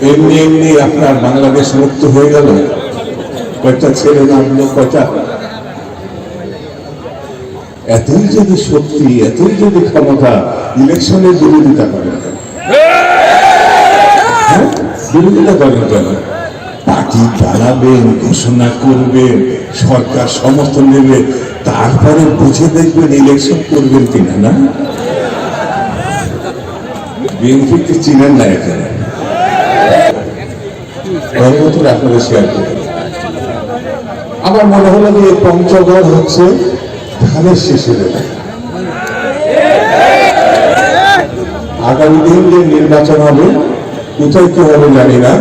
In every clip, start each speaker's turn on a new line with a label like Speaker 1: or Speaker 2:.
Speaker 1: এমনি এমনি আপনার বাংলাদেশ মুক্ত হয়ে গেল। কয়টা ছেলে নামলো, কয়টা। এতই যদি শক্তি, এতই যদি ক্ষমতা, ইলেকশনের বিরোধিতা করেন কেন? বিরোধিতা করেন কেন? পার্টি চালাবেন, ঘোষণা করবেন, সরকার সমর্থন নেবে, তারপরে বুঝে দেখবেন ইলেকশন করবেন কিনা। না, বিএনপিকে চিনেন না এখানে, আপনাদের শেয়ার করেন। আমার মনে হলো যে পঞ্চগড় হচ্ছে ধানের শেষের। আগামী দিন যে নির্বাচন হবে, কোথায় কি হবে জানি না,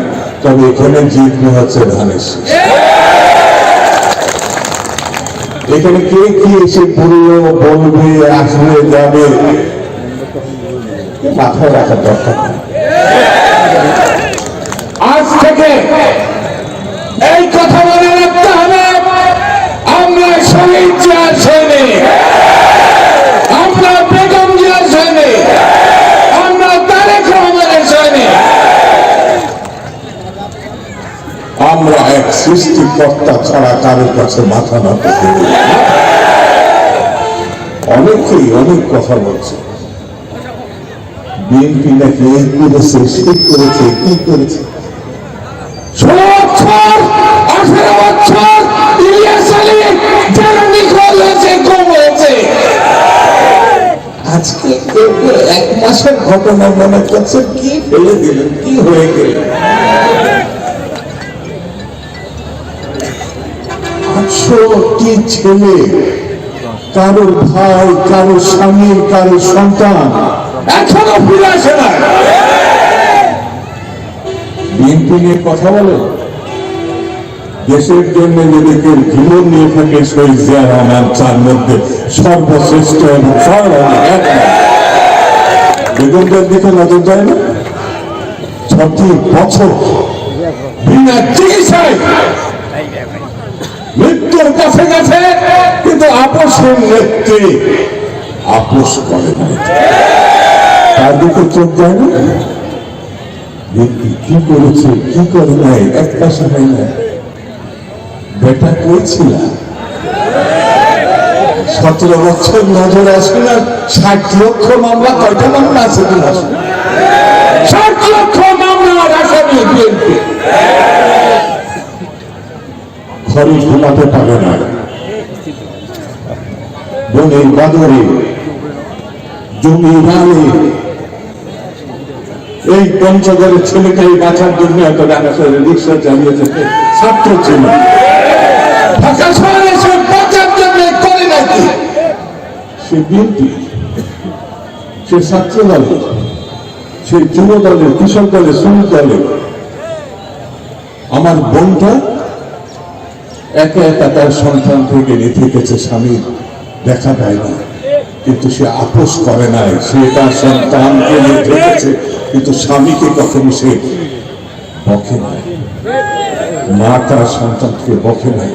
Speaker 1: তবে এখানে জিতবে হচ্ছে ধানের শেষ। এখানে কে কি এসে বললো, বলবে, আসবে, যাবে, মাথায় রাখার দরকার। আজ থেকে এই কথা মনে রাখতে হবে, আমরা শহীদ জিয়ার সৈনিক, আমরা বেগম জিয়ার সৈনিক, আমরা তারেক রহমানের সৈনিক। আমরা এক সৃষ্টিকর্তা ছাড়া কারোর কাছে মাথা নত করি। অনেকেই অনেক কথা বলছে, বিএনপি নাকি এই করেছে, সে করেছে, কি করেছে। 16 বছর, 18 বছর ইলিয়াস আলী যারা নিখোঁজ হয়েছে, গুম হয়েছে, আজকে এক মাসের ঘটনা মনে করছে, কি ফেলে দিলেন, কি হয়ে গেল। 800টি ছেলে, কারোর ভাই, কারোর স্বামী, কারোর সন্তান এখনো ফিরে আসে না। বিএনপি নিয়ে কথা বলে, দেশের জন্য যদি কেউ জীবন নিয়ে থাকে, শহীদ জিয়া রহমান চার মধ্যে সর্বশ্রেষ্ঠ এবং সর্বাধিক। বেগমদের দিকে নজর যায় না? 6টি বছর বিনা চিকিৎসায় মৃত্যুর কাছে গেছে, কিন্তু আপোষের নেত্রী আপোষ করে না। তার দিকে চোখ যায় না? কি করেছে, কি করে নাই, একটা সময় না। বেটা কইছিল 17 বছর নজর আসে না। 60 লক্ষ মামলা, কয়টা মামলা আছে কিনা? 60 লক্ষ মামলার আসামি বিএনপি। ঘরে ঘুমাতে পারে না, বনের বাদরে, জমি রানে। এই পঞ্চগড়ের ছেলেটাই বাঁচার জন্য এত টাকা রিক্সা চালিয়েছে, ছাত্র ছিল। ঢাকা শহরে সে বাঁচার জন্য করে নাকি? সে বিএনপি, সে ছাত্র দলে, সে যুব দলে, কৃষক দলে, শ্রমিক দলে। আমার বোনটা একা একা তার সন্তান থেকে রেখে গেছে, স্বামীর দেখা দেয় না, কিন্তু সে আপোষ করে নাই। সে তার সন্তানকে রেখে গেছে, কিন্তু স্বামীকে কখনো সে বকে নাই। মা তার সন্তানকে বকে নাই।